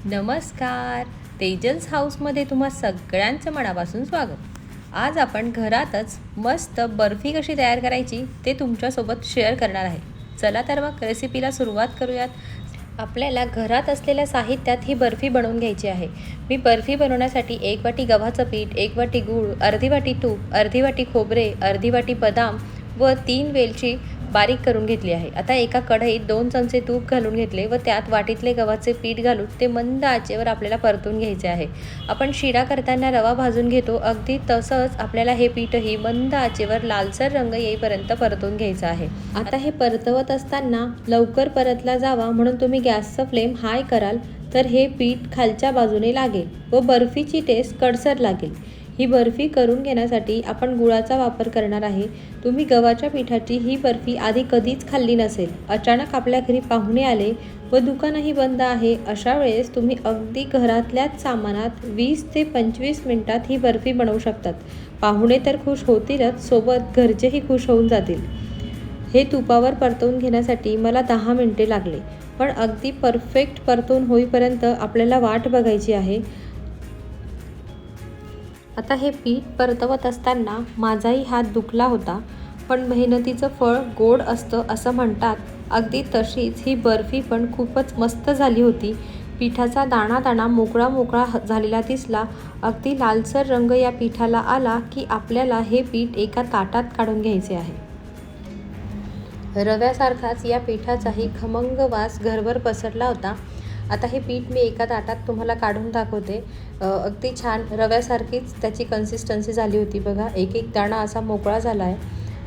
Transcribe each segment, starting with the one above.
नमस्कार. तेजस हाऊसमध्ये तुम्हा सगळ्यांचं मनापासून स्वागत. आज आपण घरातच मस्त बर्फी कशी तयार करायची ते तुमच्यासोबत शेअर करणार आहे. चला तर मग रेसिपीला सुरुवात करूयात. आपल्याला घरात असलेल्या साहित्यात ही बर्फी बनवून घ्यायची आहे. मी बर्फी बनवण्यासाठी 1 वाटी गव्हाचं पीठ, 1 वाटी गूळ, अर्धी वाटी तूप, अर्धी वाटी खोबरे, अर्धी वाटी बदाम व 3 वेलची बारीक करून घेतली आहे. आता एका कढईत 2 चमचे तूप घालून घेतले व त्यात वाटीतले गव्हाचे पीठ घालून ते मंद आचेवर आपल्याला परतून घ्यायचे आहे. आपण शिरा करताना रवा भाजून घेतो, अगदी तसंच आपल्याला हे पीठही मंद आचेवर लालसर रंग येईपर्यंत परतून घ्यायचं आहे. आता हे परतवत असताना लवकर परतला जावा म्हणून तुम्ही गॅसचा फ्लेम हाय कराल तर हे पीठ खालच्या बाजूने लागेल व बर्फीची टेस्ट कडसर लागेल. ही बर्फी करून घेण्यासाठी आपण गुळाचा वापर करणार आहे. तुम्ही गव्हाच्या पिठाची ही बर्फी आधी कधीच खाल्ली नसेल, अचानक आपल्या घरी पाहुणे आले व दुकानही बंद आहे, अशा वेळेस तुम्ही अगदी घरातल्याच सामानात 20 ते 25 मिनिटात ही बर्फी बनवू शकतात. पाहुणे तर खुश होतीलच, सोबत घरचेही खुश होऊन जातील. हे तुपावर परतवून घेण्यासाठी मला 10 मिनिटे लागले, पण अगदी परफेक्ट परतवून होईपर्यंत आपल्याला वाट बघायची आहे. आता हे पीठ परतवत असताना माझाही हात दुखला होता, पण मेहनतीचं फळ गोड असतं असं म्हणतात. अगदी तशीच ही बर्फी पण खूपच मस्त झाली होती. पिठाचा दाणा दाणा मोकळा मोकळा झालेला दिसला. अगदी लालसर रंग या पिठाला आला की आपल्याला हे पीठ एका ताटात काढून घ्यायचे आहे. रव्यासारखाच या पिठाचाही खमंग वास घरभर पसरला होता. आता हे पीठ मी एका ताटात तुम्हाला काढून दाखवते. अगदी छान रव्यासारखीच त्याची कन्सिस्टन्सी झाली होती बघा, एक एक दाणा असा मोकळा झाला आहे.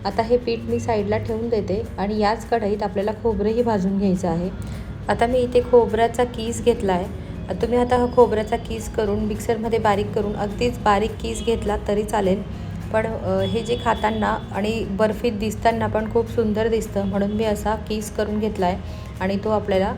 आता हे पीठ मी साईडला ठेवून देते आणि याच कढईत आपल्याला खोबरेही भाजून घ्यायचं आहे. आता मी इथे खोबऱ्याचा कीस घेतला आहे. तुम्ही आता हा खोबऱ्याचा कीस करून मिक्सरमध्ये बारीक करून अगदीच बारीक कीस घेतला तरी चालेल, पण हे जे खाताना आणि बर्फीत दिसताना पण खूप सुंदर दिसतं म्हणून मी असा कीस करून घेतला आहे आणि तो आपल्याला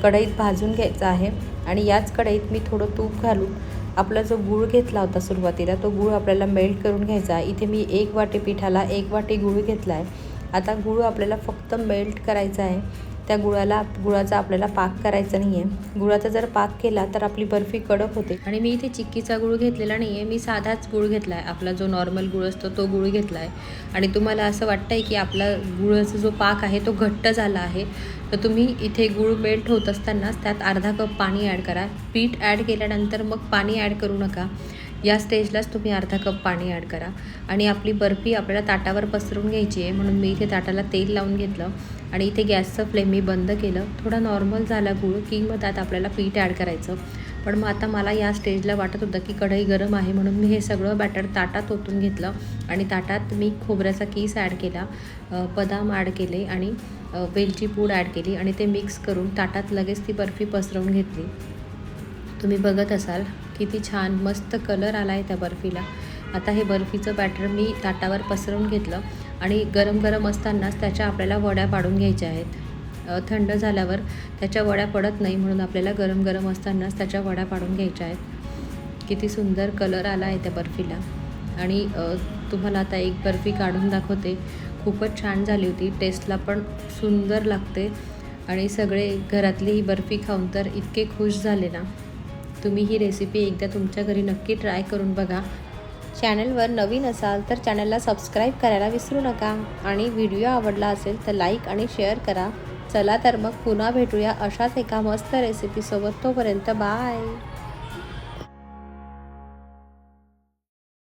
कढईत भाजून घ्यायचा आहे. आणि याच कढईत मी थोडं तूप घालून आपला जो गूळ घेतला होता सुरुवातीला तो गूळ आपल्याला मेल्ट करून घ्यायचा आहे. इथे मी 1 वाटी पिठाला 1 वाटी गूळ घेतला आहे. आता गूळ आपल्याला फक्त मेल्ट करायचा आहे, त्या गुळाचा आपल्याला पाक करायचा नाही आहे. गुळाचा जर पाक केला तर आपली बर्फी कडक होते. आणि मी इथे चिक्कीचा गूळ घेतलेला नाही आहे, मी साधाच गूळ घेतला आहे. आपला जो नॉर्मल गूळ असतो तो गूळ घेतला आहे. आणि तुम्हाला असं वाटतं आहे की आपला गुळाचा जो पाक आहे तो घट्ट झाला आहे, तर तुम्ही इथे गूळ मेल्ट होत असतानाच त्यात अर्धा कप पाणी ॲड करा. पीठ ॲड केल्यानंतर मग पाणी ॲड करू नका, या स्टेजलाच तुम्ही अर्धा कप पाणी ॲड करा. आणि आपली बर्फी आपल्याला ताटावर पसरून घ्यायची आहे म्हणून मी इथे ताटाला तेल लावून घेतलं आणि इथे गॅसचं फ्लेम मी बंद केलं. थोडा नॉर्मल झाला गूळ की मग त्यात आपल्याला पीठ ॲड करायचं. पण मग आता मला या स्टेजला वाटत होतं की कढई गरम आहे म्हणून मी हे सगळं बॅटर ताटात ओतून घेतलं आणि ताटात मी खोबऱ्याचा कीस ॲड केला, बदाम ॲड केले आणि वेलची पूड ॲड केली आणि ते मिक्स करून ताटात लगेच ती बर्फी पसरवून घेतली. तुम्ही बघत असाल किती छान मस्त कलर आला आहे त्या बर्फीला. आता हे बर्फीचं बॅटर मी ताटावर पसरवून घेतलं आणि गरम गरम असतानाच त्याच्या आपल्याला वड्या पाडून घ्यायच्या आहेत. थंड झाल्यावर त्याच्या वड्या पडत नाही म्हणून आपल्याला गरम गरम असतानाच त्याच्या वड्या पाडून घ्यायच्या आहेत. किती सुंदर कलर आला आहे त्या बर्फीला. आणि तुम्हाला आता एक बर्फी काढून दाखवते. खूपच छान झाली होती, टेस्टला पण सुंदर लागते आणि सगळे घरातली ही बर्फी खाऊन तर इतके खुश झाले ना. तुम्ही ही रेसिपी एकदा तुमच्या घरी नक्की ट्राय करून बघा. चॅनलवर नवीन असाल तर चॅनलला सबस्क्राईब करायला विसरू नका आणि व्हिडिओ आवडला असेल तर लाईक आणि शेअर करा. चला तर मग पुन्हा भेटूया अशाच एका मस्त रेसिपीसोबत. तोपर्यंत बाय.